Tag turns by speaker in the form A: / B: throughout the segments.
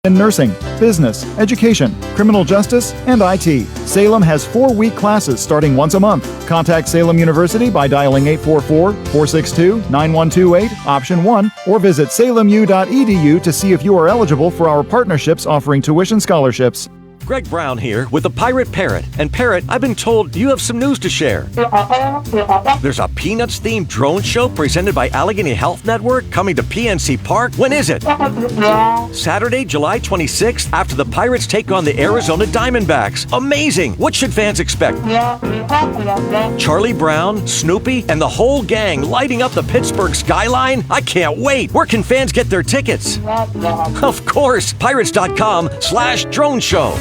A: in nursing, business, education, criminal justice, and IT. Salem has 4-week classes starting once a month. Contact Salem University by dialing 844-462-9128, option 1, or visit salemu.edu to see if you are eligible for our partnerships offering tuition scholarships.
B: Greg Brown here with the Pirate Parrot. And Parrot, I've been told you have some news to share. There's a Peanuts-themed drone show presented by Allegheny Health Network coming to PNC Park. When is it? Saturday, July 26th, after the Pirates take on the Arizona Diamondbacks. Amazing! What should fans expect? Charlie Brown, Snoopy, and the whole gang lighting up the Pittsburgh skyline? I can't wait! Where can fans get their tickets? Of course, pirates.com/drone show.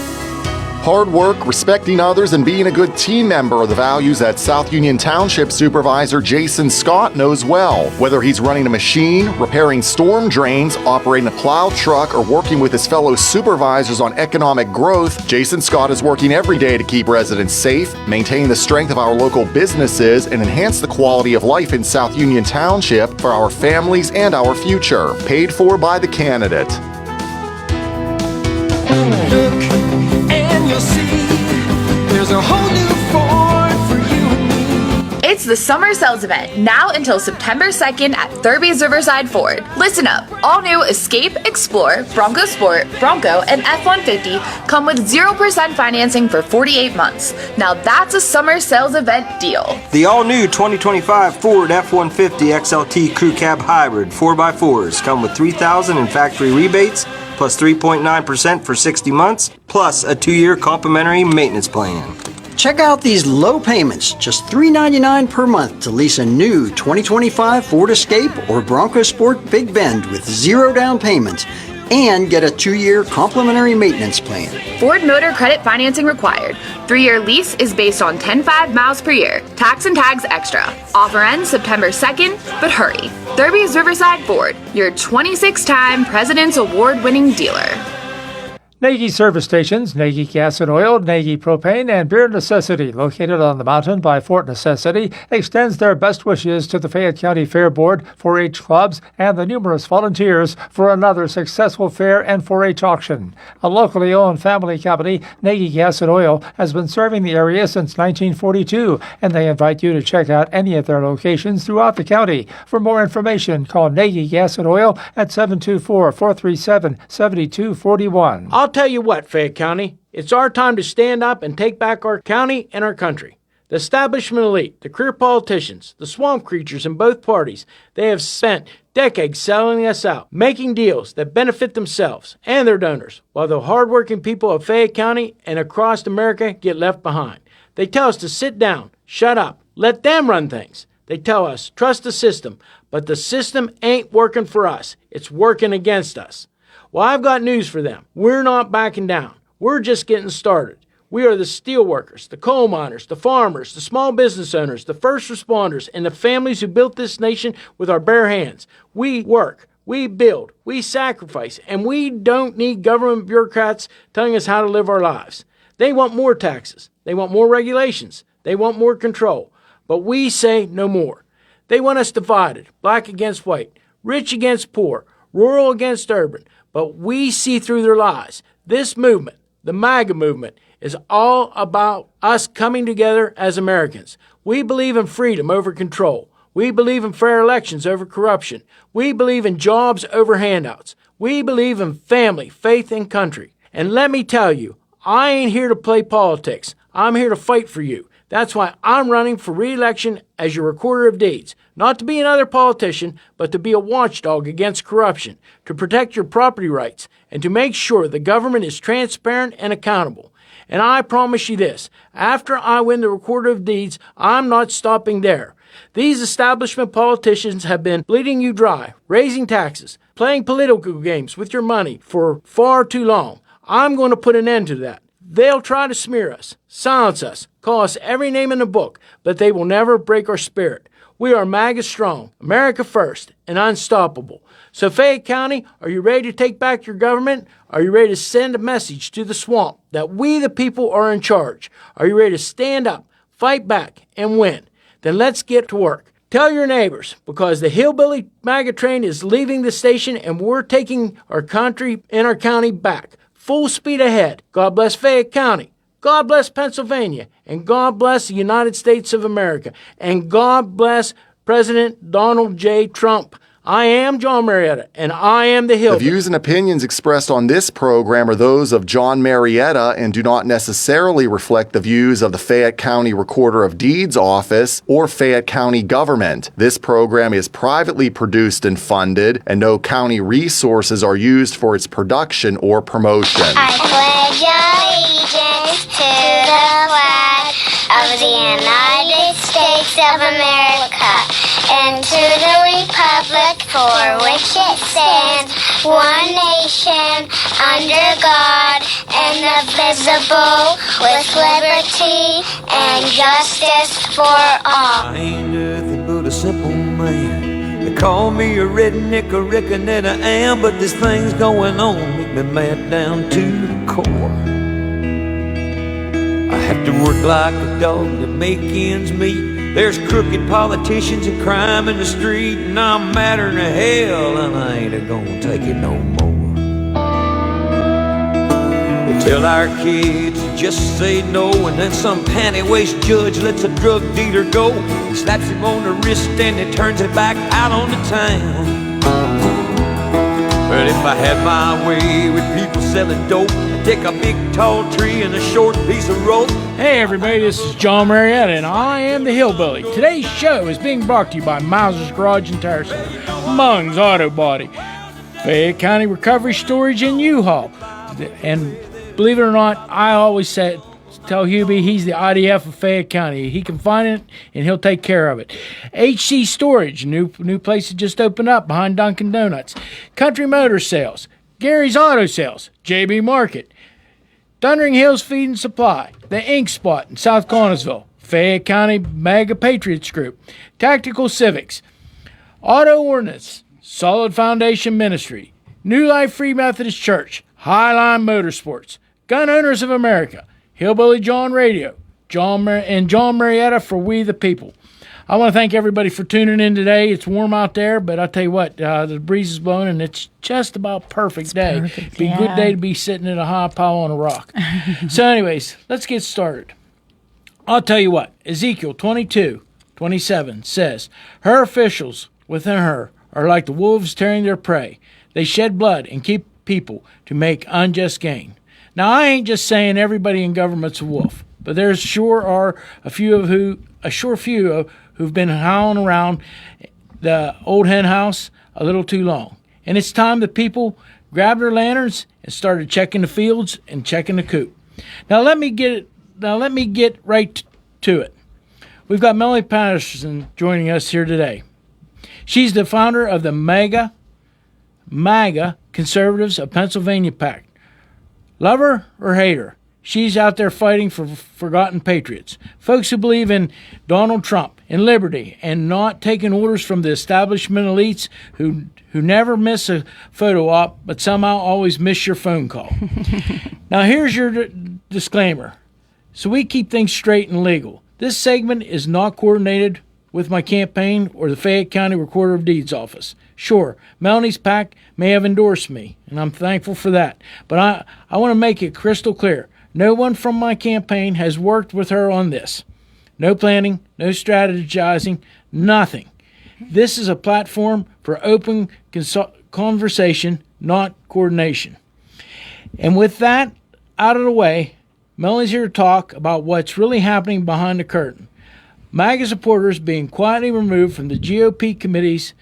C: Hard work, respecting others, and being a good team member are the values that South Union Township Supervisor Jason Scott knows well. Whether he's running a machine, repairing storm drains, operating a plow truck, or working with his fellow supervisors on economic growth, Jason Scott is working every day to keep residents safe, maintain the strength of our local businesses, and enhance the quality of life in South Union Township for our families and our future. Paid for by the candidate.
D: Look, and you'll see there's a whole new Ford for you and me.
E: It's the Summer Sales Event, now until September 2nd at Thurby's Riverside Ford. Listen up, all new Escape, Explorer, Bronco Sport, Bronco, and F-150 come with 0% financing for 48 months. Now that's a Summer Sales Event deal.
F: The all-new 2025 Ford F-150 XLT Crew Cab Hybrid 4x4s come with $3,000 in factory rebates, plus 3.9% for 60 months, plus a 2-year complimentary maintenance plan.
G: Check out these low payments, just $399 per month to lease a new 2025 Ford Escape or Bronco Sport Big Bend with 0 down payment and get a 2-year complimentary maintenance plan.
E: Ford Motor Credit financing required. 3-year lease is based on 10.5 miles per year. Tax and tags extra. Offer ends September 2nd, but hurry. Thurby's Riverside Ford, your 26-time President's Award-winning dealer.
H: Nagy service stations, Nagy Gas and Oil, Nagy Propane, and Beer Necessity, located on the mountain by Fort Necessity, extends their best wishes to the Fayette County Fair Board, 4-H clubs, and the numerous volunteers for another successful fair and 4-H auction. A locally owned family company, Nagy Gas and Oil, has been serving the area since 1942, and they invite you to check out any of their locations throughout the county. For more information, call Nagy Gas and Oil at 724-437-7241.
I: I'll tell you what, Fayette County, it's our time to stand up and take back our county and our country. The establishment elite, the career politicians, the swamp creatures in both parties, they have spent decades selling us out, making deals that benefit themselves and their donors, while the hardworking people of Fayette County and across America get left behind. They tell us to sit down, shut up, let them run things. They tell us, trust the system, but the system ain't working for us. It's working against us. Well, I've got news for them. We're not backing down. We're just getting started. We are the steel workers, the coal miners, the farmers, the small business owners, the first responders, and the families who built this nation with our bare hands. We work, we build, we sacrifice, and we don't need government bureaucrats telling us how to live our lives. They want more taxes. They want more regulations. They want more control. But we say no more. They want us divided, black against white, rich against poor, rural against urban. But we see through their lies. This movement, the MAGA movement, is all about us coming together as Americans. We believe in freedom over control. We believe in fair elections over corruption. We believe in jobs over handouts. We believe in family, faith, and country. And let me tell you, I ain't here to play politics. I'm here to fight for you. That's why I'm running for re-election as your recorder of deeds. Not to be another politician, but to be a watchdog against corruption, to protect your property rights, and to make sure the government is transparent and accountable. And I promise you this, after I win the recorder of deeds, I'm not stopping there. These establishment politicians have been bleeding you dry, raising taxes, playing political games with your money for far too long. I'm going to put an end to that. They'll try to smear us, silence us, call us every name in the book, but they will never break our spirit. We are MAGA strong, America first, and unstoppable. So Fayette County, are you ready to take back your government? Are you ready to send a message to the swamp that we the people are in charge? Are you ready to stand up, fight back, and win? Then let's get to work. Tell your neighbors, because the Hillbilly MAGA train is leaving the station and we're taking our country and our county back. Full speed ahead. God bless Fayette County. God bless Pennsylvania. And God bless the United States of America. And God bless President Donald J. Trump. I am John Marietta, and I am the Hillbilly.
C: The views and opinions expressed on this program are those of John Marietta and do not necessarily reflect the views of the Fayette County Recorder of Deeds Office or Fayette County government. This program is privately produced and funded, and no county resources are used for its production or promotion.
J: I pledge allegiance to the flag of the United States of America and to the republic for which it stands, one nation, under God, indivisible, with liberty and justice for all.
D: I ain't nothing but a simple man. They call me a redneck, I reckon that I am, but this thing's going on, make me mad down to the core. I have to work like a dog to make ends meet. There's crooked politicians and crime in the street, and I'm madder than hell, and I ain't gonna take it no more. They tell our kids to just say no, and then some panty-waist judge lets a drug dealer go. He slaps him on the wrist and he turns it back out on the town. But if I had my way with people selling dope, I'd take a big tall tree and a short piece of rope.
I: Hey everybody, this is John Marietta, and I am the Hillbilly. Today's show is being brought to you by Mauser's Garage and Tire Center, Mung's Auto Body, Fayette County Recovery Storage, and U-Haul. And believe it or not, I always tell Hubie he's the IDF of Fayette County. He can find it, and he'll take care of it. HC Storage, new place that just opened up behind Dunkin' Donuts. Country Motor Sales, Gary's Auto Sales, JB Market, Thundering Hills Feed and Supply, The Ink Spot in South Connersville, Fayette County MAGA Patriots Group, Tactical Civics, Auto Ordnance, Solid Foundation Ministry, New Life Free Methodist Church, Highline Motorsports, Gun Owners of America, Hillbilly John Radio, John Marietta for We the People. I want to thank everybody for tuning in today. It's warm out there, but I'll tell you what, the breeze is blowing, and it's just about perfect day.
K: Perfect,
I: Be a good day to be sitting in a high pile on a rock. So anyways, let's get started. I'll tell you what, Ezekiel 22:27 says, her officials within her are like the wolves tearing their prey. They shed blood and keep people to make unjust gain. Now, I ain't just saying everybody in government's a wolf, but there sure are a sure few who've been howling around the old hen house a little too long. And it's time that people grabbed their lanterns and started checking the fields and checking the coop. Now let me get right to it. We've got Melanie Patterson joining us here today. She's the founder of the MAGA Conservatives of Pennsylvania PAC. Love her or hate her, she's out there fighting for forgotten patriots, folks who believe in Donald Trump, in liberty, and not taking orders from the establishment elites who never miss a photo op, but somehow always miss your phone call. Now here's your disclaimer, so we keep things straight and legal. This segment is not coordinated with my campaign or the Fayette County Recorder of Deeds office. Sure, Melanie's PAC may have endorsed me, and I'm thankful for that. But I want to make it crystal clear. No one from my campaign has worked with her on this. No planning, no strategizing, nothing. This is a platform for open conversation, not coordination. And with that out of the way, Melanie's here to talk about what's really happening behind the curtain. MAGA supporters being quietly removed from the GOP committees,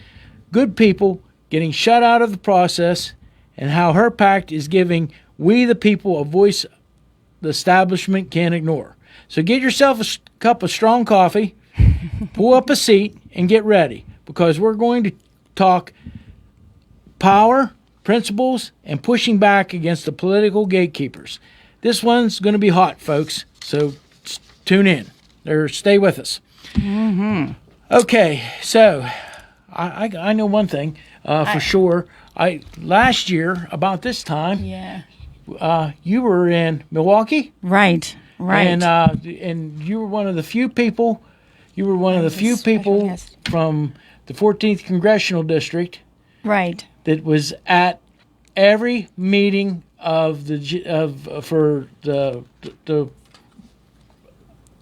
I: good people getting shut out of the process, and how her PAC is giving we the people a voice the establishment can't ignore. So get yourself a cup of strong coffee, pull up a seat, and get ready, because we're going to talk power, principles, and pushing back against the political gatekeepers. This one's going to be hot, folks, so tune in or stay with us. Mm-hmm. Okay, so I know one thing for sure. Last year, about this time, you were in Milwaukee.
K: Right.
I: And you were one of the few people You were one of the few people
K: guest.
I: from the 14th Congressional District
K: Right.
I: that was at every meeting of for the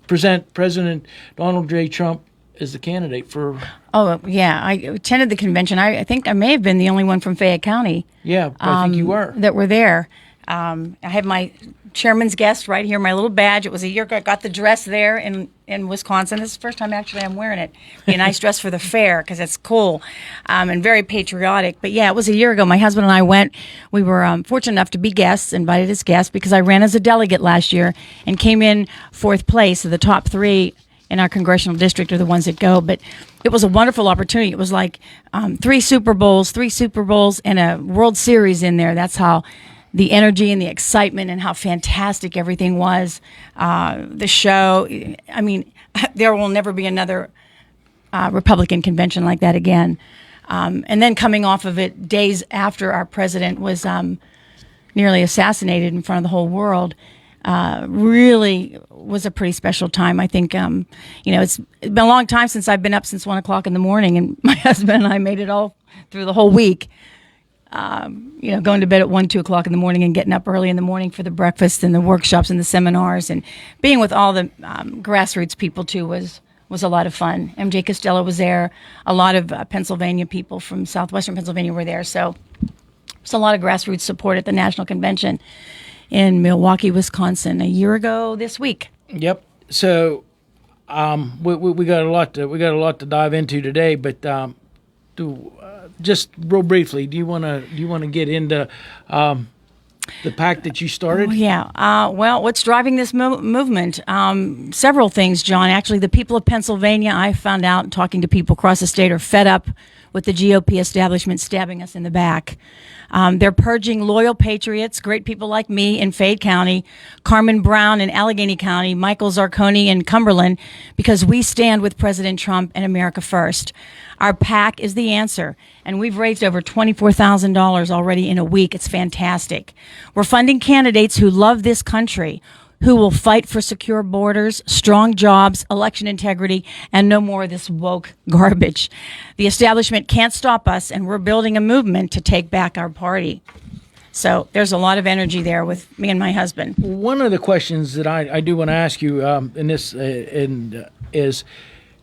I: present President Donald J. Trump as the candidate for.
K: Oh, yeah. I attended the convention. I think I may have been the only one from Fayette County.
I: Yeah, I think you were.
K: That were there. I have my chairman's guest right here, my little badge. It was a year ago. I got the dress there in Wisconsin. This is the first time actually I'm wearing it. Be a nice dress for the fair because it's cool and very patriotic. But yeah, it was a year ago. My husband and I went. We were fortunate enough to be guests, invited as guests, because I ran as a delegate last year and came in 4th place. So the top 3 in our congressional district are the ones that go. But it was a wonderful opportunity. It was like 3 Super Bowls, and a World Series in there. That's how the energy and the excitement and how fantastic everything was. The show, I mean, there will never be another Republican convention like that again. And then coming off of it days after our president was nearly assassinated in front of the whole world, really was a pretty special time. I think, it's been a long time since I've been up since 1 o'clock in the morning, and my husband and I made it all through the whole week. Going to bed at 1, 2 o'clock in the morning and getting up early in the morning for the breakfast and the workshops and the seminars, and being with all the grassroots people too was a lot of fun. MJ Costello was there. A lot of Pennsylvania people from southwestern Pennsylvania were there. So there's a lot of grassroots support at the national convention in Milwaukee, Wisconsin, a year ago this week.
I: Yep. So we got a lot to dive into today, but just real briefly, do you want to get into the PAC that you started?
K: Oh, yeah. Well, what's driving this movement? Several things, John. Actually, the people of Pennsylvania, I found out talking to people across the state, are fed up with the GOP establishment stabbing us in the back. They're purging loyal patriots, great people like me in Fayette County, Carmen Brown in Allegheny County, Michael Zarconi in Cumberland, because we stand with President Trump and America first. Our PAC is the answer, and we've raised over $24,000 already in a week. It's fantastic. We're funding candidates who love this country, who will fight for secure borders, strong jobs, election integrity, and no more of this woke garbage. The establishment can't stop us, and we're building a movement to take back our party. So there's a lot of energy there with me and my husband.
I: One of the questions that I do want to ask you in this is,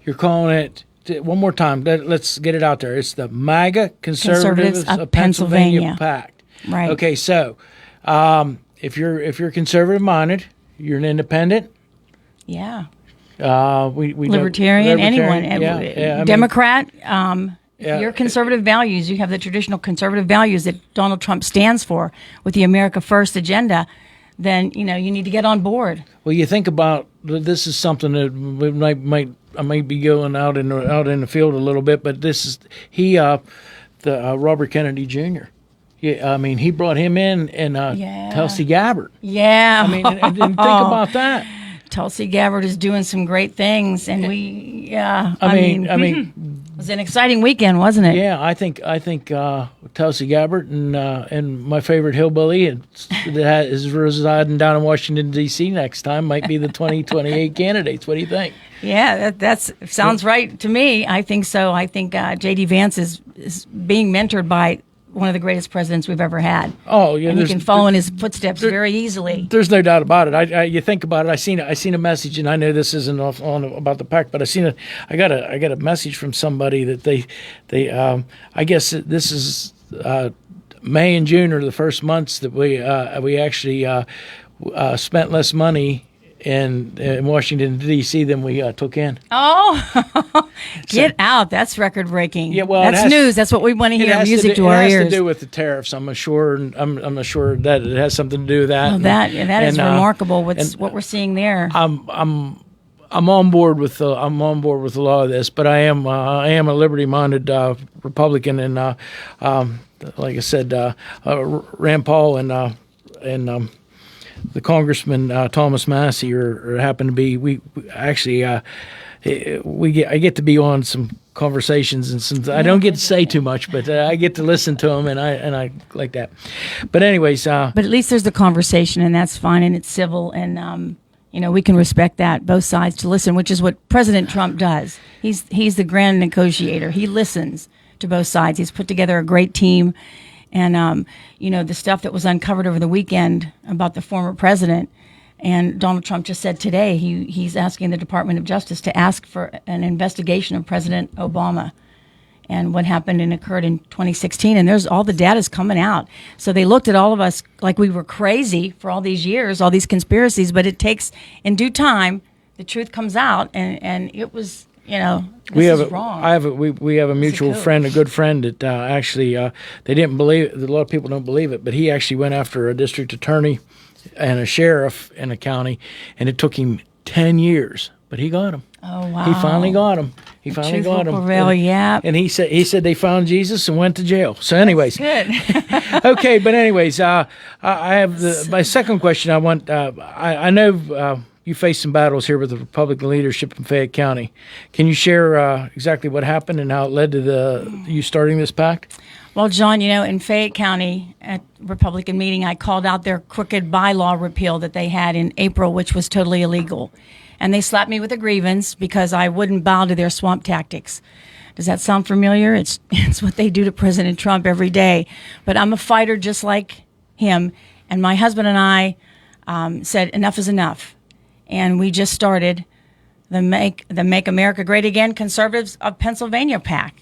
I: you're calling it, one more time, let's get it out there. It's the MAGA Conservatives of Pennsylvania PAC.
K: Right.
I: Okay, so if you're conservative-minded, you're an independent.
K: Yeah.
I: We
K: Libertarian, anyone.
I: Yeah,
K: Democrat. Your conservative values, you have the traditional conservative values that Donald Trump stands for with the America First agenda, then, you need to get on board.
I: Well, you think about, this is something that I might be going out in the field a little bit, but this is Robert Kennedy Jr. Yeah, I mean, he brought him in and Tulsi Gabbard.
K: Yeah.
I: I mean, and think about that.
K: Tulsi Gabbard is doing some great things, and
I: I mean,
K: it was an exciting weekend, wasn't it?
I: Yeah, I think Tulsi Gabbard and my favorite hillbilly that is residing down in Washington D.C. next time might be the 2028 candidates. What do you think?
K: Yeah, that sounds right to me. I think so. I think J.D. Vance is being mentored by one of the greatest presidents we've ever had. Oh, yeah, and you can follow in his footsteps very easily.
I: There's no doubt about it. You think about it. I seen a message, and I know this isn't on about the PAC, but I got a message from somebody that they I guess this is May and June are the first months that we actually spent less money in Washington, D.C. than we took in.
K: Oh, get out. That's record-breaking.
I: Yeah, well,
K: that's news. That's what we want to hear, music to our ears.
I: It has to do with the tariffs, I'm sure. I'm not sure that it has something to do with that.
K: Well, that is remarkable, what we're seeing there.
I: I'm on board with a lot of this, but I am a liberty-minded Republican, and like I said, Rand Paul and the Congressman Thomas Massey are happen to be. I get to be on some conversations, and I don't get to say too much, but I get to listen to them, and I like that. But anyways,
K: but at least there's the conversation, and that's fine, and it's civil, and we can respect that, both sides to listen, which is what President Trump does. He's the grand negotiator. He listens to both sides. He's put together a great team. And, the stuff that was uncovered over the weekend about the former president, and Donald Trump just said today he's asking the Department of Justice to ask for an investigation of President Obama and what happened and occurred in 2016. And there's all the data's coming out. So they looked at all of us like we were crazy for all these years, all these conspiracies, but it takes, in due time, the truth comes out, and it was, this is wrong.
I: We have a mutual friend, a good friend that actually, they didn't believe it. A lot of people don't believe it, but he actually went after a district attorney and a sheriff in a county, and it took him 10 years, but he got him.
K: Oh, wow.
I: He finally got him. And he said they found Jesus and went to jail. So anyways.
K: That's good.
I: Okay, but anyways, I have my second question. I know you faced some battles here with the Republican leadership in Fayette County. Can you share exactly what happened and how it led to you starting this pact?
K: Well, John, in Fayette County at Republican meeting, I called out their crooked bylaw repeal that they had in April, which was totally illegal. And they slapped me with a grievance because I wouldn't bow to their swamp tactics. Does that sound familiar? It's what they do to President Trump every day. But I'm a fighter just like him. And my husband and I said enough is enough. And we just started the Make America Great Again Conservatives of Pennsylvania PAC.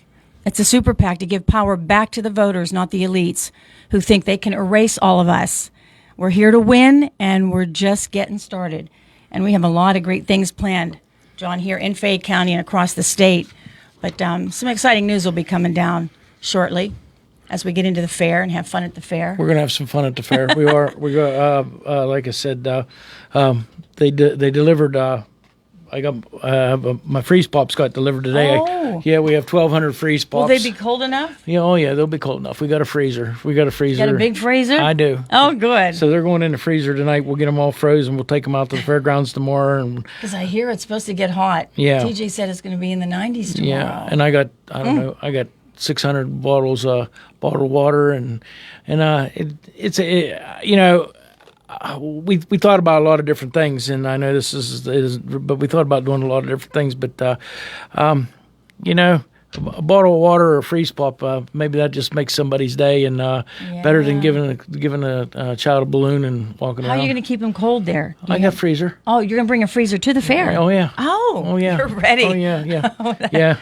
K: It's a super PAC to give power back to the voters, not the elites who think they can erase all of us. We're here to win, and we're just getting started. And we have a lot of great things planned, John, here in Fayette County and across the state. But some exciting news will be coming down shortly as we get into the fair and have fun at the fair.
I: We're going to have some fun at the fair. We are. Like I said, they delivered. I got my freeze pops got delivered today.
K: Oh.
I: We have 1,200 freeze pops.
K: Will they be cold enough?
I: Yeah, they'll be cold enough. We got a freezer.
K: You got a big freezer?
I: I do.
K: Oh, good.
I: So they're going in the freezer tonight. We'll get them all frozen. We'll take them out to the fairgrounds tomorrow.
K: Because I hear it's supposed to get hot.
I: Yeah.
K: TJ said it's going to be in the 90s tomorrow.
I: Yeah, and I got 600 bottles of bottled water, and we thought about a lot of different things, and I know but we thought about doing a lot of different things. But a bottle of water or a freeze pop, maybe that just makes somebody's day, and better than giving a child a balloon and walking around.
K: How are you going to keep them cold there?
I: I got freezer.
K: Oh, you're going to bring a freezer to the fair?
I: Oh yeah.
K: Oh
I: yeah.
K: You're ready.
I: Oh yeah. Yeah.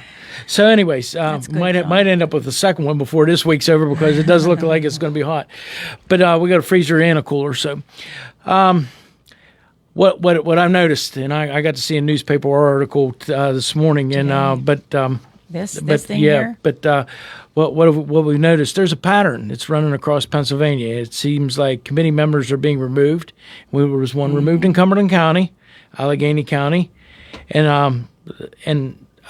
I: So anyways, might end up with the second one before this week's over because it does look like it's going to be hot. But we got a freezer and a cooler. So what I've noticed, and I got to see a newspaper article this morning, and
K: this thing here?
I: But what we noticed, there's a pattern. It's running across Pennsylvania. It seems like committee members are being removed. There was one removed in Cumberland County, Allegheny County, and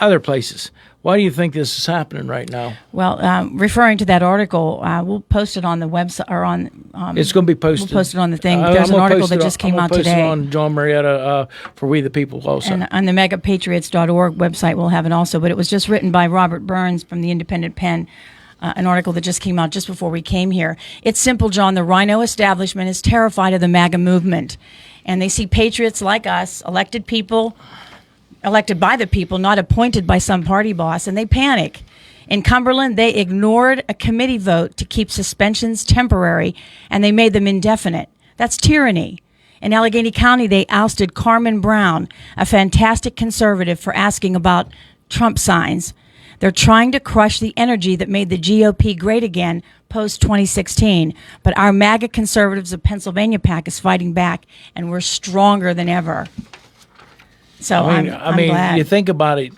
I: other places. Why do you think this is happening right now?
K: Well, referring to that article, we'll post it on the website or on.
I: It's going to be posted.
K: We'll post it on the thing. There's an article that just came out today.
I: I'm going to post it on John Marietta for We the People also.
K: And on the megapatriots.org website, we'll have it also. But it was just written by Robert Burns from the Independent Pen, an article that just came out just before we came here. It's simple, John. The Rhino establishment is terrified of the MAGA movement, and they see patriots like us, elected by the people, not appointed by some party boss, and they panic. In Cumberland, they ignored a committee vote to keep suspensions temporary, and they made them indefinite. That's tyranny. In Allegheny County, they ousted Carmen Brown, a fantastic conservative, for asking about Trump signs. They're trying to crush the energy that made the GOP great again post-2016. But our MAGA conservatives of Pennsylvania PAC is fighting back, and we're stronger than ever. So I'm glad.
I: You think about it.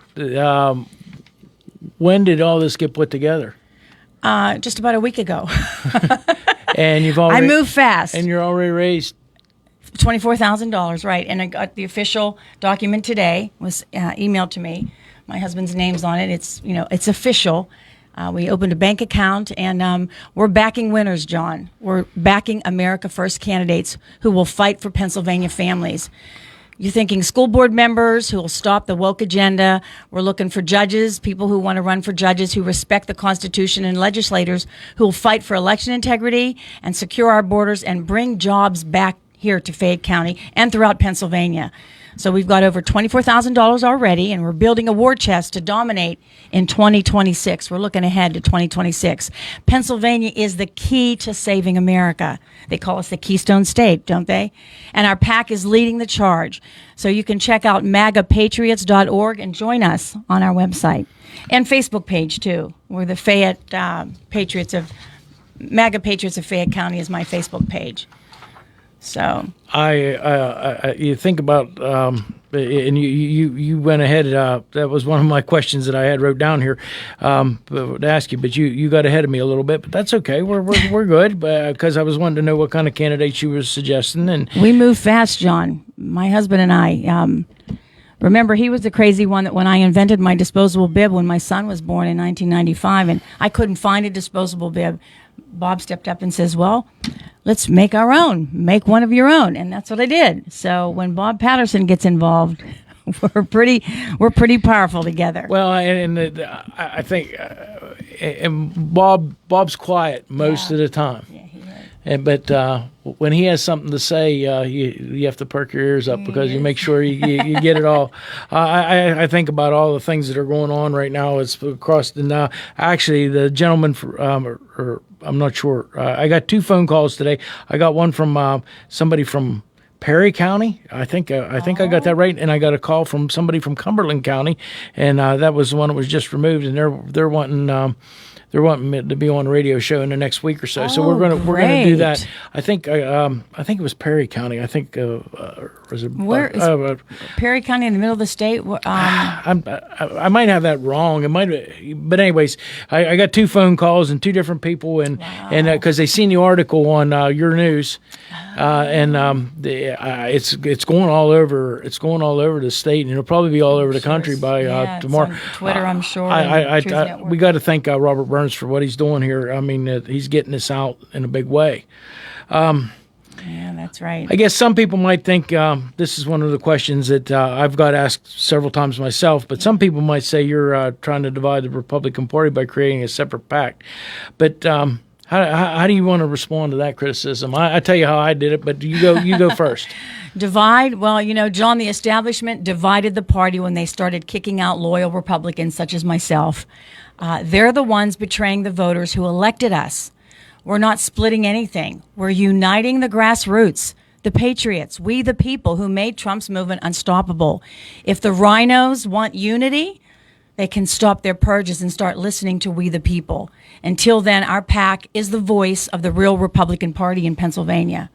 I: When did all this get put together?
K: Just about a week ago.
I: And you've already.
K: I moved fast.
I: And you're already raised
K: $24,000, right? And I got the official document today. Was emailed to me. My husband's name's on it. It's official. We opened a bank account, and we're backing winners, John. We're backing America First candidates who will fight for Pennsylvania families. You're thinking school board members who will stop the woke agenda. We're looking for judges, people who want to run for judges who respect the Constitution, and legislators who will fight for election integrity and secure our borders and bring jobs back here to Fayette County and throughout Pennsylvania. So we've got over $24,000 already, and we're building a war chest to dominate in 2026. We're looking ahead to 2026. Pennsylvania is the key to saving America. They call us the Keystone State, don't they? And our PAC is leading the charge. So you can check out magapatriots.org and join us on our website. And Facebook page, too. We're the Fayette Patriots of... MAGA Patriots of Fayette County is my Facebook page. So
I: you think about and you went ahead. That was one of my questions that I had wrote down here to ask you, but you got ahead of me a little bit. But that's okay. We're good because I was wanting to know what kind of candidates you were suggesting. And
K: we move fast, John. My husband and I. Remember, he was the crazy one that when I invented my disposable bib when my son was born in 1995, and I couldn't find a disposable bib, Bob stepped up and says, well, let's make our own. Make one of your own. And that's what I did. So when Bob Patterson gets involved, we're pretty powerful together.
I: Well, I think and Bob's quiet most of the time. Yeah, he is. But when he has something to say, you have to perk your ears up because you make sure you get it all. I think about all the things that are going on right now. It's across the actually the gentleman or I'm not sure. I got 2 phone calls today. I got one from somebody from Perry County. I think I got that right, and I got a call from somebody from Cumberland County, and that was the one that was just removed, and they're wanting. They're wanting me to be on a radio show in the next week or so. So we're gonna do that. I think it was Perry County. I think was it
K: where is Perry County in the middle of the state?
I: I might have that wrong. It might, but anyways, I got 2 phone calls and 2 different people, and because they seen the article on your news, it's going all over. It's going all over the state, and it'll probably be all over the country by tomorrow.
K: It's on Twitter, I'm sure.
I: We got to thank Robert Burns for what he's doing here. I mean, he's getting this out in a big way.
K: Yeah, that's right.
I: I guess some people might think this is one of the questions that I've got asked several times myself, but some people might say you're trying to divide the Republican Party by creating a separate PAC. But how do you want to respond to that criticism? I tell you how I did it, but you go first.
K: Divide? Well, John, the establishment divided the party when they started kicking out loyal Republicans such as myself. They're the ones betraying the voters who elected us. We're not splitting anything. We're uniting the grassroots, the patriots, we the people who made Trump's movement unstoppable. If the rhinos want unity, they can stop their purges and start listening to we the people. Until then, our PAC is the voice of the real Republican Party in Pennsylvania.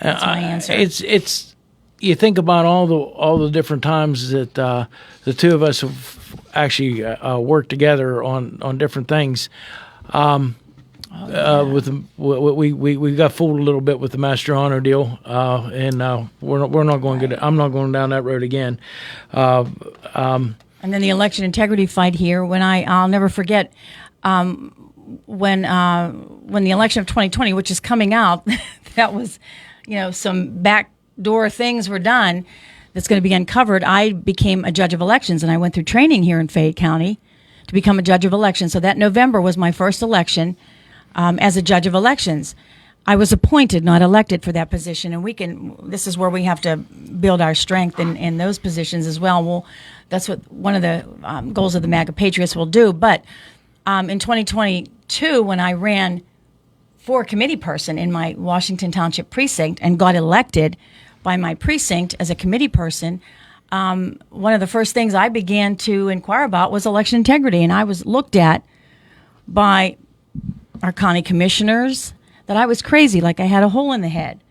K: That's my answer.
I: It's you think about all the different times that the 2 of us have actually worked together on different things. We got fooled a little bit with the Mastriano deal, and we're not going to. I'm not going down that road again.
K: And then the election integrity fight here. When I'll never forget when the election of 2020, which is coming out, that was some backdoor things were done. That's going to be uncovered. I became a judge of elections, and I went through training here in Fayette County to become a judge of elections. So that November was my first election as a judge of elections. I was appointed, not elected, for that position, and this is where we have to build our strength in those positions as well. That's what one of the goals of the MAGA Patriots will do. But in 2022, when I ran for committee person in my Washington Township precinct and got elected by my precinct as a committee person, one of the first things I began to inquire about was election integrity. And I was looked at by our county commissioners that I was crazy, like I had a hole in the head.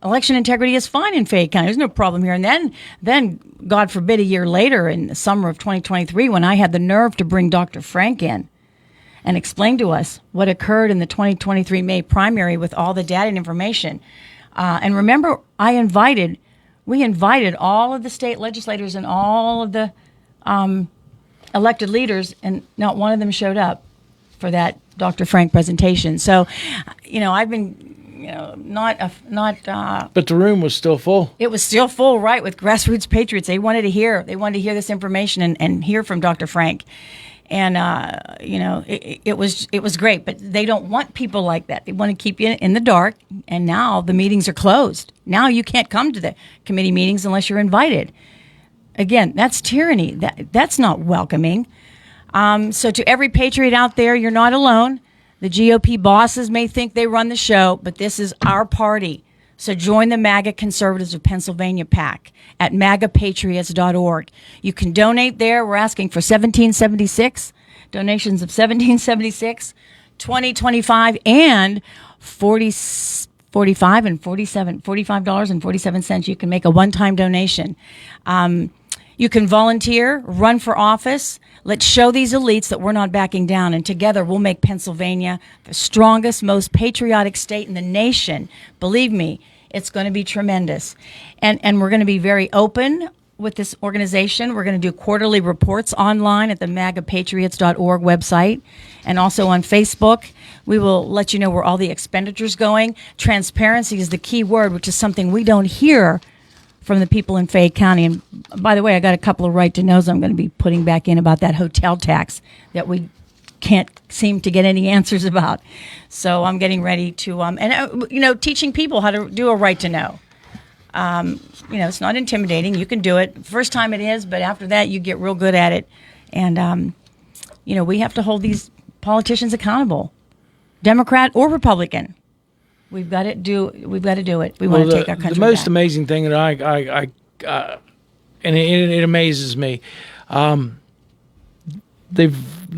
K: Election integrity is fine in Fayette County. There's no problem here. And then, God forbid, a year later, in the summer of 2023, when I had the nerve to bring Dr. Frank in and explain to us what occurred in the 2023 May primary with all the data and information. And remember, we invited all of the state legislators and all of the elected leaders, and not one of them showed up for that Dr. Frank presentation. So, I've been,
I: But the room was still full.
K: It was still full, right, with grassroots patriots. They wanted to hear this information and hear from Dr. Frank. And it was great, but they don't want people like that. They want to keep you in the dark. And now the meetings are closed. Now you can't come to the committee meetings unless you're invited. Again, that's tyranny. That's not welcoming. So to every patriot out there, you're not alone. The GOP bosses may think they run the show, but this is our party. So join the MAGA Conservatives of Pennsylvania PAC at magapatriots.org. You can donate there. We're asking for $17.76, donations of $17.76, $20.25, and $45.47. You can make a one-time donation. You can volunteer, run for office. Let's show these elites that we're not backing down, and together we'll make Pennsylvania the strongest, most patriotic state in the nation. Believe me, it's going to be tremendous. And we're going to be very open with this organization. We're going to do quarterly reports online at the magapatriots.org website and also on Facebook. We will let you know where all the expenditures going. Transparency is the key word, which is something we don't hear from the people in Fayette County. And by the way, I got a couple of right to knows I'm going to be putting back in about that hotel tax that we can't seem to get any answers about. So I'm getting ready to, teaching people how to do a right to know. It's not intimidating. You can do it. First time it is, but after that, you get real good at it. And, we have to hold these politicians accountable, Democrat or Republican. We've got to do it. We want to take our country
I: The most
K: back.
I: amazing thing that I and it amazes me, the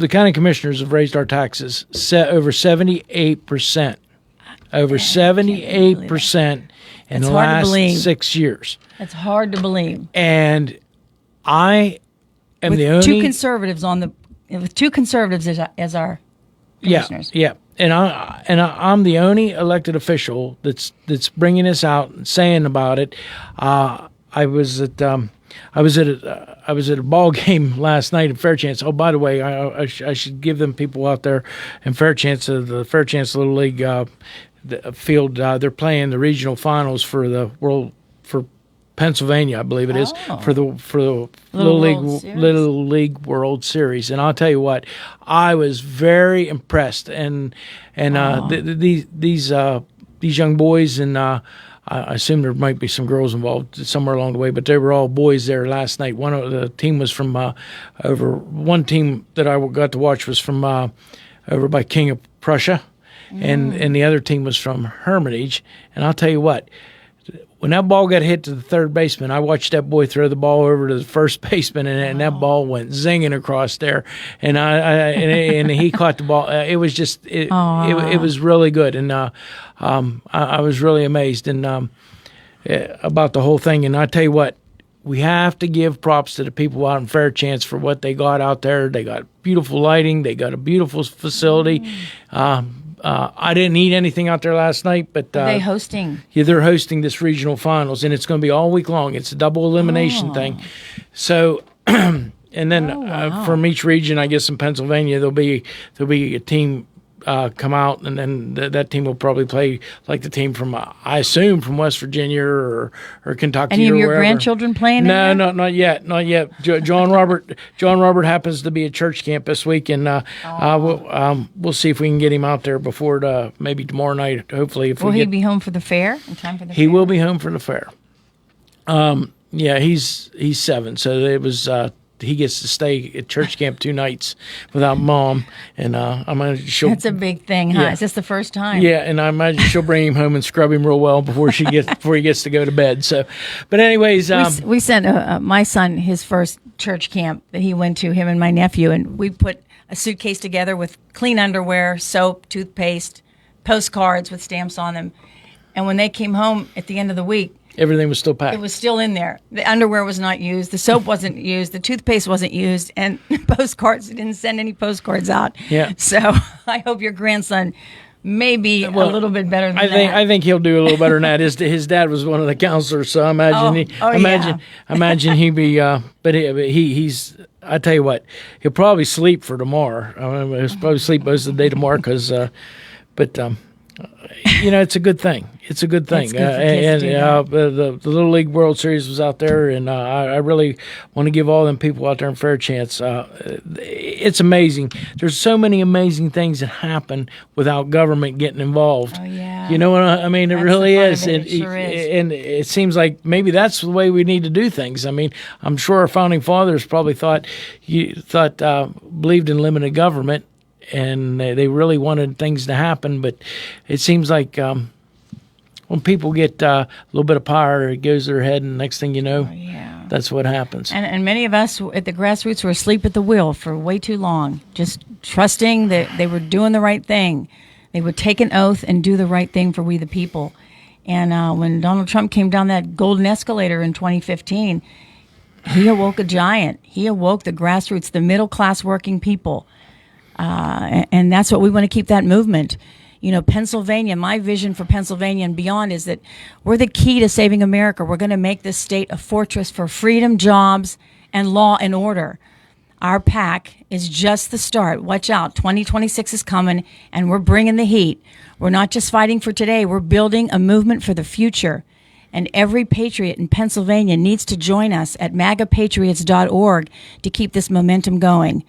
I: county commissioners have raised our taxes over 78%, over 78% in the last 6 years.
K: It's hard to believe.
I: And I am
K: with
I: the only
K: two conservatives as our commissioners.
I: Yeah. And I'm the only elected official that's bringing this out and saying about it. I was at a ball game last night in Fairchance. Oh, by the way, I should give them people out there in Fairchance, the Fairchance Little League field. They're playing the regional finals for the for Pennsylvania, I believe it is, for the Little League World Series. And I'll tell you what, I was very impressed. And these young boys, and I assume there might be some girls involved somewhere along the way, but they were all boys there last night. One of the team was from one team that I got to watch was from over by King of Prussia, and the other team was from Hermitage. And I'll tell you what, when that ball got hit to the third baseman, I watched that boy throw the ball over to the first baseman, and that ball went zinging across there. And and he caught the ball. It was just it was really good, and I was really amazed about the whole thing. And I tell you what, we have to give props to the people out in Fairchance for what they got out there. They got beautiful lighting. They got a beautiful facility. I didn't eat anything out there last night, but
K: are they hosting?
I: Yeah, they're hosting this regional finals, and it's going to be all week long. It's a double elimination thing. So, and then from each region, I guess in Pennsylvania, there'll be a team come out, and then that team will probably play like the team from I assume from West Virginia or Kentucky.
K: Any
I: or
K: of your
I: wherever.
K: Grandchildren playing?
I: No, not yet. John Robert happens to be at church camp this week, and we'll see if we can get him out there before maybe tomorrow night. Hopefully,
K: will he be home for the fair in time for the fair?
I: He will be home for the fair. Yeah, he's 7, so it was. He gets to stay at church camp 2 nights without mom, and I imagine
K: that's a big thing, huh?
I: Yeah.
K: Is this the first time?
I: Yeah, and I imagine she'll bring him home and scrub him real well before he gets to go to bed. So, but anyways,
K: we sent my son his first church camp that he went to, him and my nephew, and we put a suitcase together with clean underwear, soap, toothpaste, postcards with stamps on them, and when they came home at the end of the week,
I: everything was still packed.
K: It was still in there. The underwear was not used. The soap wasn't used. The toothpaste wasn't used. And postcards, didn't send any postcards out.
I: Yeah.
K: So I hope your grandson may be a little bit better than that.
I: I think he'll do a little better than that. His dad was one of the counselors, so I imagine he'd be. But he's. I tell you what, he'll probably sleep for tomorrow. He'll probably sleep most of the day tomorrow because. It's a good thing. It's a good thing.
K: It's good for kids to do that.
I: The Little League World Series was out there, and I really want to give all them people out there a fair chance. It's amazing. There's so many amazing things that happen without government getting involved.
K: Oh, yeah.
I: You know what I mean? It
K: That's
I: really
K: the fun
I: is.
K: of it. It sure is.
I: And it seems like maybe that's the way we need to do things. I mean, I'm sure our founding fathers probably believed in limited government, and they really wanted things to happen. But it seems like when people get a little bit of power, it goes to their head, and next thing you know, that's what happens.
K: And many of us at the grassroots were asleep at the wheel for way too long, just trusting that they were doing the right thing. They would take an oath and do the right thing for we the people. And when Donald Trump came down that golden escalator in 2015, he awoke a giant. He awoke the grassroots, the middle-class working people. And that's what we want to keep that movement. Pennsylvania, my vision for Pennsylvania and beyond is that we're the key to saving America. We're going to make this state a fortress for freedom, jobs, and law and order. Our PAC is just the start. Watch out. 2026 is coming, and we're bringing the heat. We're not just fighting for today. We're building a movement for the future. And every patriot in Pennsylvania needs to join us at magapatriots.org to keep this momentum going.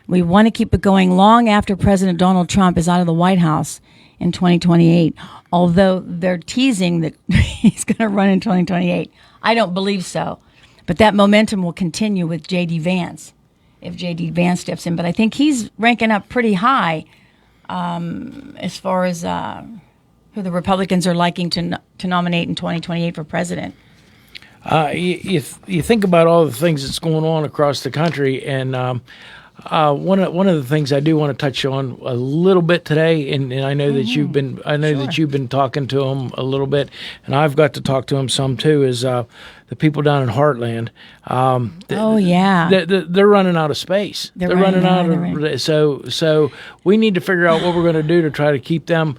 K: We want to keep it going long after President Donald Trump is out of the White House in 2028, although they're teasing that he's going to run in 2028. I don't believe so. But that momentum will continue with J.D. Vance, if J.D. Vance steps in. But I think he's ranking up pretty high as far as who the Republicans are liking to nominate in 2028 for president.
I: You think about all the things that's going on across the country, and one of the things I do want to touch on a little bit today, and I know that you've been that you've been talking to him a little bit, and I've got to talk to him some too. Is the people down in Heartland? They're running out of space. They're running out of so we need to figure out what we're going to do to try to keep them.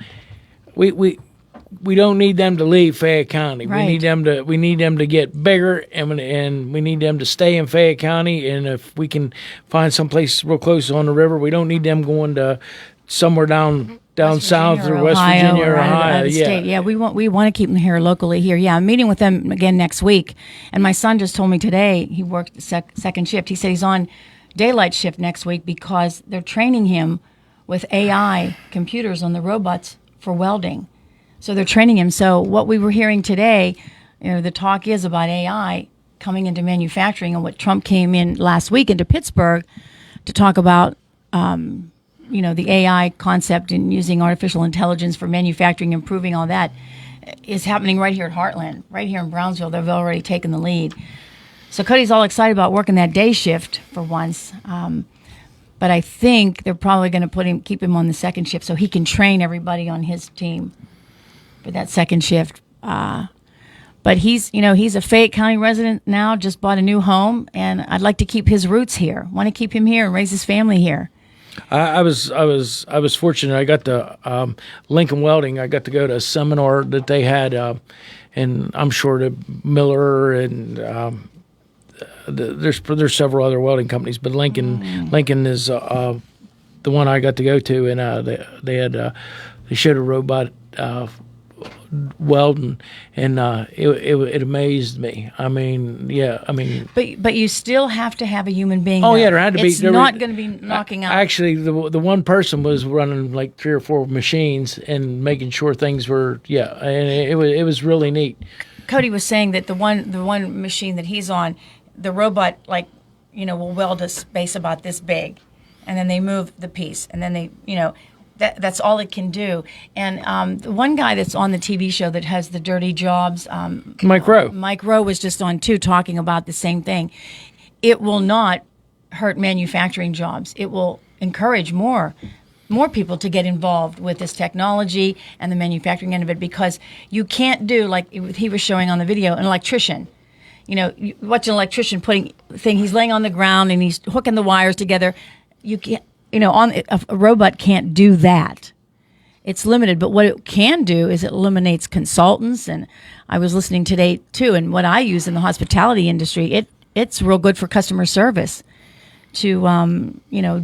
I: We don't need them to leave Fayette County.
K: Right.
I: We need them to get bigger, and we need them to stay in Fayette County. And if we can find someplace real close on the river, we don't need them going to somewhere down south or West Virginia or Ohio.
K: State. Yeah, we want to keep them here locally here. Yeah, I'm meeting with them again next week. And my son just told me today he worked second shift. He said he's on daylight shift next week because they're training him with AI computers on the robots for welding. So they're training him. So what we were hearing today, the talk is about AI coming into manufacturing, and what Trump came in last week into Pittsburgh to talk about, the AI concept and using artificial intelligence for manufacturing, improving all that, is happening right here at Heartland, right here in Brownsville. They've already taken the lead. So Cody's all excited about working that day shift for once. But I think they're probably going to keep him on the second shift so he can train everybody on his team for that second shift. But he's a Fayette County resident now, just bought a new home, and I'd like to keep his roots here. Want to keep him here and raise his family here.
I: I was fortunate. I got to Lincoln Welding. I got to go to a seminar that they had, and I'm sure that Miller and there's several other welding companies, but Lincoln is the one I got to go to, and they showed a robot welding, and it amazed me.
K: But you still have to have a human being.
I: Oh, yeah, there had to be.
K: It's not going to be knocking out.
I: Actually, the one person was running like 3 or 4 machines and making sure things were. Yeah, and it was really neat.
K: Cody was saying that the one machine that he's on, the robot will weld a space about this big, and then they move the piece, and then they that's all it can do. And the one guy that's on the TV show that has the dirty jobs,
I: Mike Rowe.
K: Mike Rowe was just on too, talking about the same thing. It will not hurt manufacturing jobs. It will encourage more people to get involved with this technology and the manufacturing end of it, because you can't do, like he was showing on the video, an electrician. You watch an electrician he's laying on the ground and he's hooking the wires together. You can't. A robot can't do that. It's limited, but what it can do is it eliminates consultants. And I was listening today too, and what I use in the hospitality industry, it's real good for customer service, to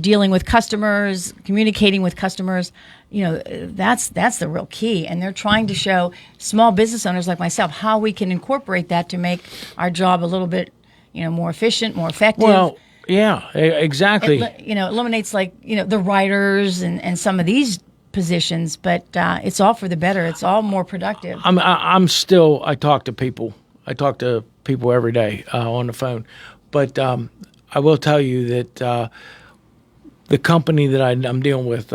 K: dealing with customers, communicating with customers. that's the real key. And they're trying to show small business owners like myself how we can incorporate that to make our job a little bit, more efficient, more effective.
I: Well, yeah, exactly.
K: It eliminates the writers and some of these positions, but it's all for the better. It's all more productive.
I: I talk to people. I talk to people every day on the phone, but I will tell you that the company that I'm dealing with,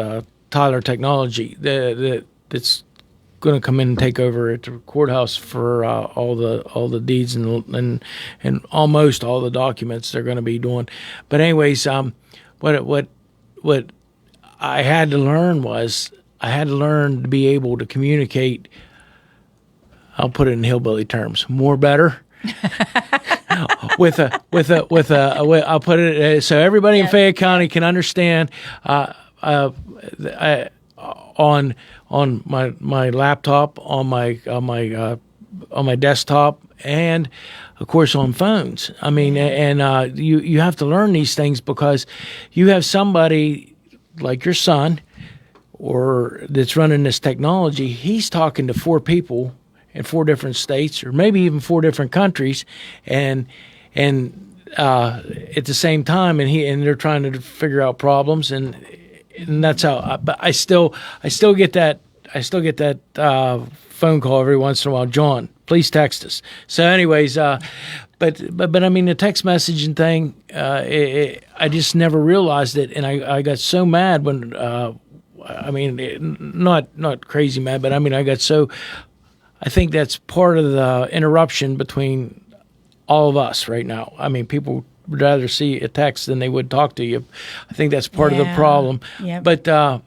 I: Tyler Technology, that's going to come in and take over at the courthouse for all the deeds and almost all the documents they're going to be doing. But anyways, what I had to learn to be able to communicate. I'll put it in hillbilly terms, more better. I'll put it so everybody in Fayette County can understand. On my laptop, on my desktop, and of course on phones. I mean, and you have to learn these things because you have somebody like your son, or that's running this technology. He's talking to 4 people in 4 different states, or maybe even 4 different countries, and at the same time, and they're trying to figure out problems, and that's how. But I still get that phone call every once in a while. John, please text us. So, anyways, but I mean the text messaging thing. I just never realized it, and I got so mad when. Not crazy mad, but I mean I got so. I think that's part of the interruption between all of us right now. I mean, people would rather see a text than they would talk to you. I think that's part of the problem. Yep. But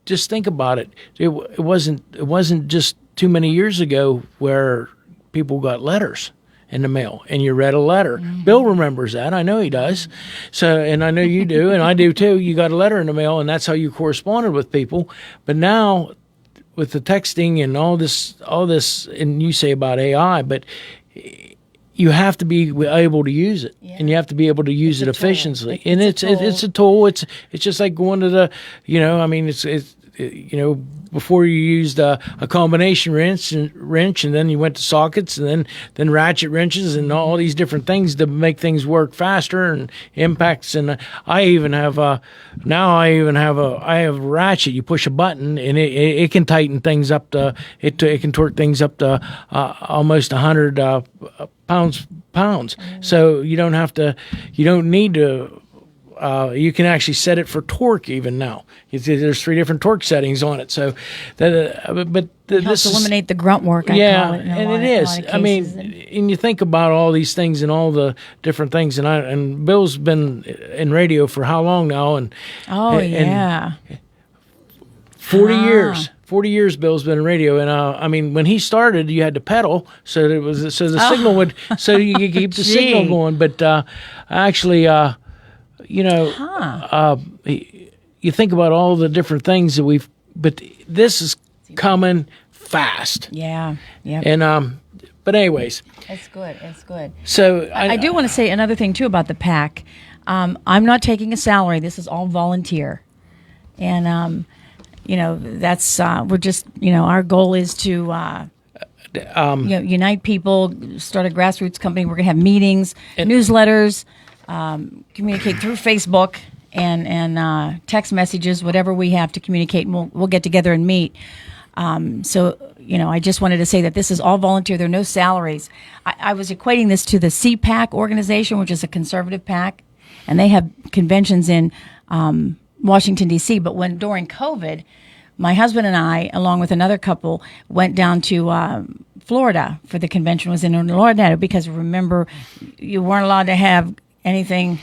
I: just think about it. It wasn't just too many years ago where people got letters in the mail and you read a letter. Mm-hmm. Bill remembers that. I know he does. So, and I know you do, and I do too. You got a letter in the mail, and that's how you corresponded with people. But now, with the texting and all this, and you say about AI, but you have to be able to use it, and you have to be able to use it efficiently. And it's a tool. It's just like going to the, it's before you used a combination wrench, and then you went to sockets, and then ratchet wrenches, and all these different things to make things work faster, and impacts. And I have ratchet. You push a button, and it can tighten things up to it can torque things up to almost 100 pounds. So you don't need to. You can actually set it for torque even now. There's 3 different torque settings on it. So, this
K: eliminate the grunt work.
I: It is. I mean, and you think about all these things and all the different things. And Bill's been in radio for how long now? And 40 years. 40 years Bill's been in radio, and I mean, when he started, you had to pedal so that the signal would, so you could keep the signal going. But actually. You think about all the different things that but this is coming fast.
K: Yeah. Yeah.
I: And, but anyways.
K: It's good.
I: So
K: I do want to say another thing too about the PAC. I'm not taking a salary. This is all volunteer. And, that's, we're just, our goal is to, unite people, start a grassroots company. We're going to have meetings, newsletters, communicate through Facebook and text messages, whatever we have to communicate, and we'll get together and meet. So I just wanted to say that this is all volunteer. There are no salaries. I was equating this to the CPAC organization, which is a conservative PAC, and they have conventions in Washington, D.C. But during COVID, my husband and I, along with another couple, went down to Florida for the convention. It was in Orlando because, remember, you weren't allowed to have anything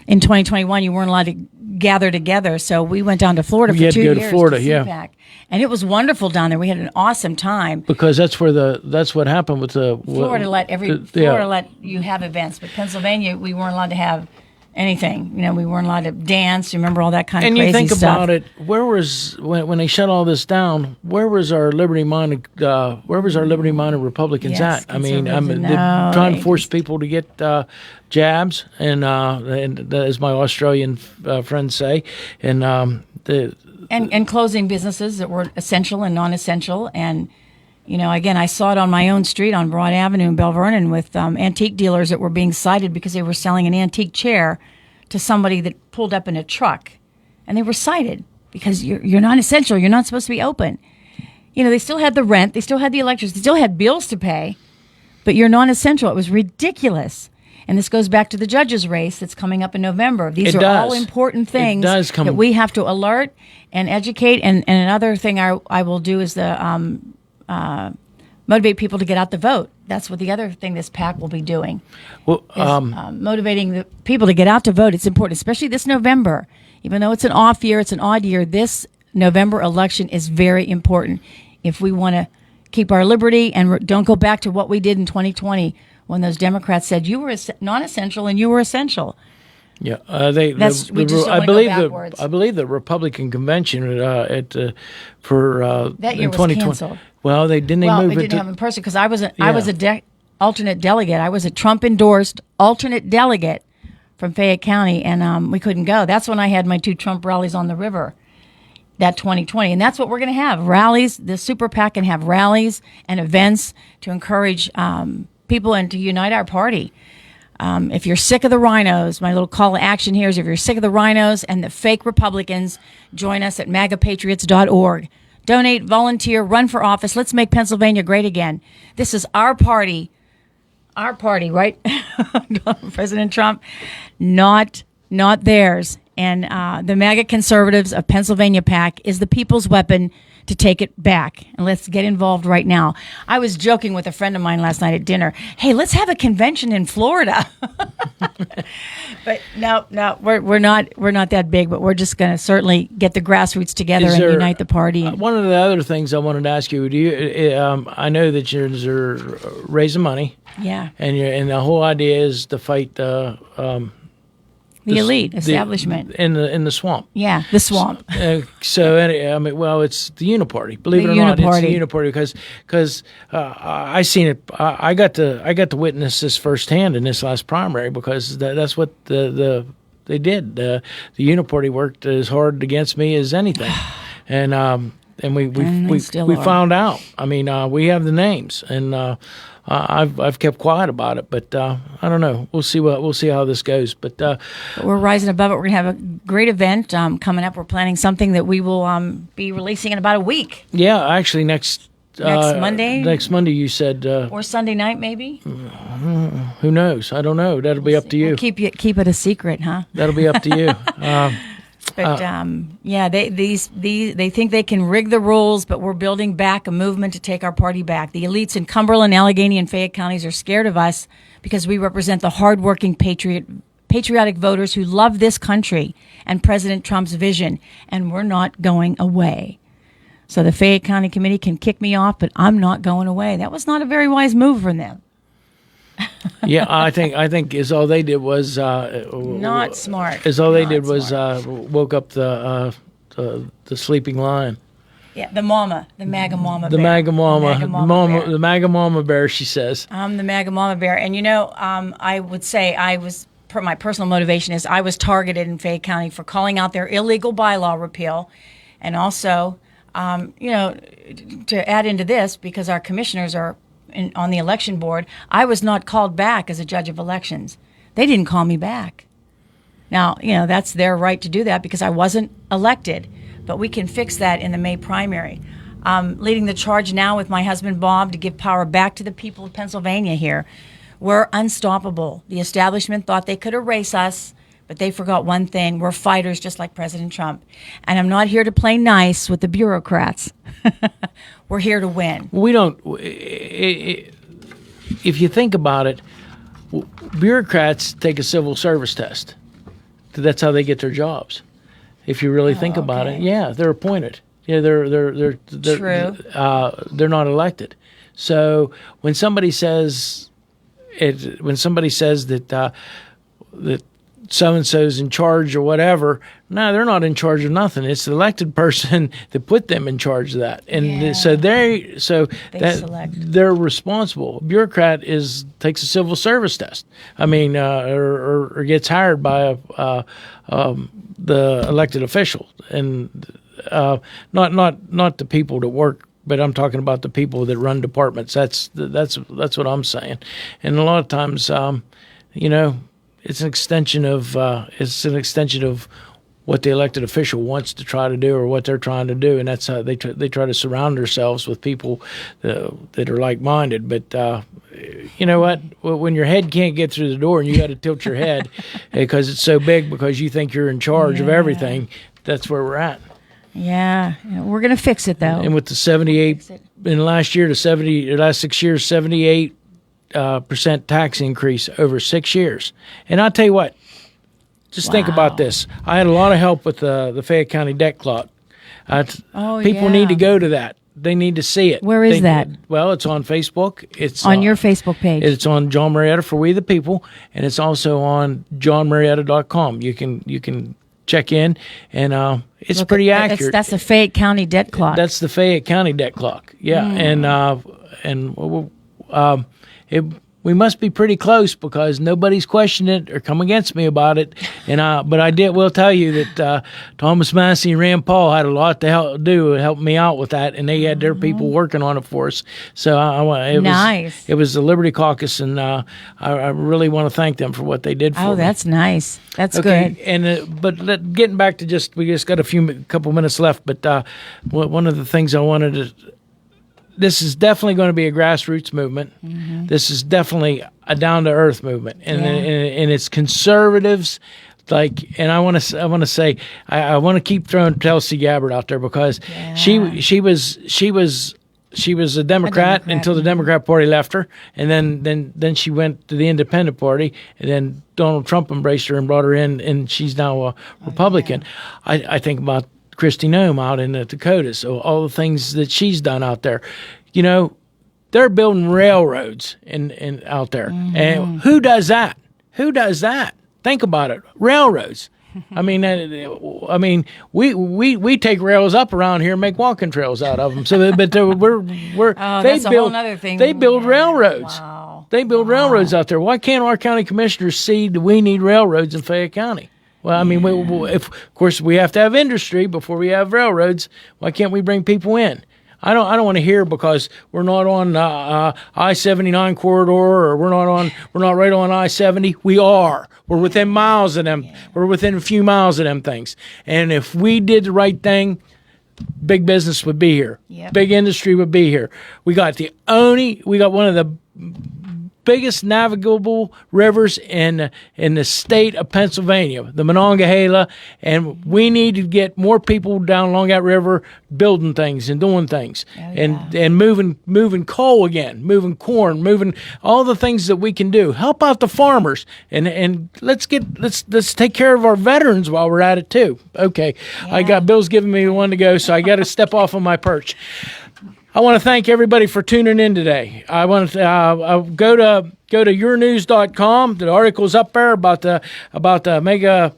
K: in 2021. You weren't allowed to gather together, so we went down to Florida for 2 years. You had to go to Florida,
I: yeah.
K: And it was wonderful down there. We had an awesome time
I: because that's what happened with the
K: Florida let you have events, but Pennsylvania we weren't allowed to have anything. We weren't allowed to dance. Remember all that kind of crazy stuff.
I: And you think about it, where was when they shut all this down? Where was our liberty-minded Republicans at? I mean, they're trying to force people to get jabs, and as my Australian friends say, and
K: and closing businesses that were essential and non-essential. And, again, I saw it on my own street on Broad Avenue in Bell Vernon with antique dealers that were being cited because they were selling an antique chair to somebody that pulled up in a truck. And they were cited because you're non-essential. You're not supposed to be open. They still had the rent. They still had the electricity. They still had bills to pay. But you're non-essential. It was ridiculous. And this goes back to the judges' race that's coming up in November. These are all important things that we have to alert and educate. And another thing I will do is motivate people to get out the vote. That's what the other thing this PAC will be doing. Well, motivating the people to get out to vote. It's important, especially this November. Even though it's an off year, it's an odd year, this November election is very important if we want to keep our liberty and don't go back to what we did in 2020 when those Democrats said you were non-essential and you were essential.
I: Yeah, I believe the Republican convention for
K: that year
I: in
K: was
I: 2020.
K: canceled.
I: Well, they didn't
K: have in person because I was alternate delegate. I was a Trump endorsed alternate delegate from Fayette County, and we couldn't go. That's when I had my 2 Trump rallies on the river. That 2020, and that's what we're going to have, rallies. The Super PAC can have rallies and events to encourage people and to unite our party. If you're sick of the rhinos, my little call to action here is if you're sick of the rhinos and the fake Republicans, join us at MAGApatriots.org. Donate, volunteer, run for office. Let's make Pennsylvania great again. This is our party, right? President Trump, not theirs. And the MAGA conservatives of Pennsylvania PAC is the people's weapon to take it back. And let's get involved right now. I was joking with a friend of mine last night at dinner. Hey, let's have a convention in Florida. But no, we're not that big. But we're just going to certainly get the grassroots together and unite the party.
I: One of the other things I wanted to ask you: I know that you're raising money.
K: Yeah.
I: And the whole idea is to fight the
K: elite establishment
I: in the swamp.
K: Yeah, the swamp.
I: It's the Uniparty. Believe it or not, it's the Uniparty because I seen it. I got to witness this firsthand in this last primary because that's what they did. The Uniparty worked as hard against me as anything, and we found out. I mean, we have the names and. I've kept quiet about it, but I don't know. We'll see how this goes. But
K: we're rising above it. We're gonna have a great event coming up. We're planning something that we will be releasing in about a week.
I: Yeah, actually next
K: Monday.
I: Next Monday, you said.
K: Or Sunday night, maybe.
I: Who knows? I don't know. That'll be up to you.
K: We'll keep it a secret, huh?
I: That'll be up to you.
K: But they think they can rig the rules, but we're building back a movement to take our party back. The elites in Cumberland, Allegheny, and Fayette counties are scared of us because we represent the hardworking patriotic voters who love this country and President Trump's vision, and we're not going away. So the Fayette County Committee can kick me off, but I'm not going away. That was not a very wise move from them.
I: Yeah, I think is all they did was
K: not smart.
I: Is all they did was woke up the sleeping lion.
K: Yeah, the MAGA mama bear.
I: The MAGA mama bear. She says.
K: I'm the MAGA mama bear, and I would say my personal motivation is I was targeted in Fayette County for calling out their illegal bylaw repeal, and also, to add into this because our commissioners are. On the election board, I was not called back as a judge of elections. They didn't call me back. Now, that's their right to do that because I wasn't elected, but we can fix that in the May primary. Leading the charge now with my husband, Bob, to give power back to the people of Pennsylvania here. We're unstoppable. The establishment thought they could erase us, but they forgot one thing. We're fighters just like President Trump. And I'm not here to play nice with the bureaucrats. We're here to win.
I: We don't. If you think about it, bureaucrats take a civil service test. That's how they get their jobs. If you really think about it, yeah, they're appointed. Yeah, they're
K: true.
I: They're not elected. So when somebody says that so-and-so's in charge or whatever. No, they're not in charge of nothing. It's the elected person that put them in charge of that. And so they're responsible. A bureaucrat takes a civil service test. I mean, or gets hired by the elected official. And not the people that work, but I'm talking about the people that run departments. That's what I'm saying. And a lot of times, it's an extension of what the elected official wants to try to do or what they're trying to do, and that's how they try to surround themselves with people that are like-minded. But you know what? When your head can't get through the door and you got to tilt your head because it's so big because you think you're in charge of everything, that's where we're at.
K: Yeah, we're going to fix it, though.
I: And with the 78, in the last 6 years, 78% tax increase over 6 years. And I'll tell you what, just think about this. I had a lot of help with the Fayette County debt clock. People need to go to that. They need to see it.
K: Where is that?
I: Well, it's on Facebook. It's
K: on your Facebook page.
I: It's on John Marietta for We the People, and it's also on johnmarietta.com. You can check in, and it's pretty accurate.
K: That's the Fayette County debt clock.
I: That's the Fayette County debt clock. Yeah, we must be pretty close because nobody's questioned it or come against me about it. And but I will tell you that Thomas Massey and Rand Paul had a lot to help me out with that, and they had their people working on it for us. So it was the Liberty Caucus, and I really want to thank them for what they did for me.
K: Oh, that's nice. That's good.
I: And getting back to we just got a couple minutes left. But one of the things I wanted to. This is definitely going to be a grassroots movement. Mm-hmm. This is definitely a down-to-earth movement, and it's conservatives. And I want to say I want to keep throwing Tulsi Gabbard out there because she was a Democrat until the Democrat Party left her, and then she went to the Independent Party, and then Donald Trump embraced her and brought her in, and she's now a Republican. I think about Kristi Noem out in the Dakotas, so all the things that she's done out there. They're building railroads in out there. Mm-hmm. And who does that? Think about it. Railroads. I mean, we take rails up around here and make walking trails out of them. So, but
K: that's a whole other thing.
I: They build railroads.
K: Wow.
I: They build railroads out there. Why can't our county commissioners see that we need railroads in Fayette County? Well, I mean, of course, we have to have industry before we have railroads. Why can't we bring people in? I don't want to hear because we're not on I-79 corridor or we're not right on I-70. We are. We're within miles of them. Yeah. We're within a few miles of them things. And if we did the right thing, big business would be here. Yep. Big industry would be here. We got one of the biggest navigable rivers in the state of Pennsylvania, the Monongahela, and we need to get more people down along that river building things and doing things and moving coal again, moving corn, moving all the things that we can do. Help out the farmers and let's take care of our veterans while we're at it too. Okay, I got Bill's giving me one to go, so I got to step off on my perch. I want to thank everybody for tuning in today. I want to go to yournews.com. The article's up there about the mega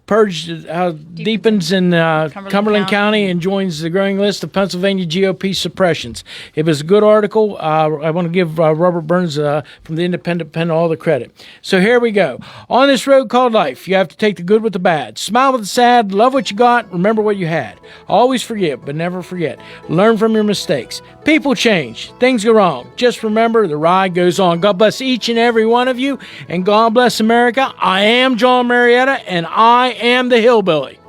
I: purge how deepens in Cumberland County and joins the growing list of Pennsylvania GOP suppressions. It was a good article. I want to give Robert Burns from the Independent Pen all the credit. So here we go. On this road called life, you have to take the good with the bad. Smile with the sad. Love what you got. Remember what you had. Always forgive, but never forget. Learn from your mistakes. People change. Things go wrong. Just remember the ride goes on. God bless each and every one of you, and God bless America. I am John Marietta, and I am the Hillbilly.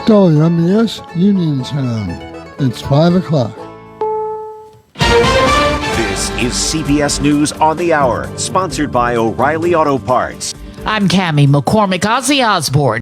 L: WMES Uniontown. It's 5 o'clock.
M: This is CBS News on the Hour, sponsored by O'Reilly Auto Parts.
N: I'm Cammie McCormick. Ozzy Osbourne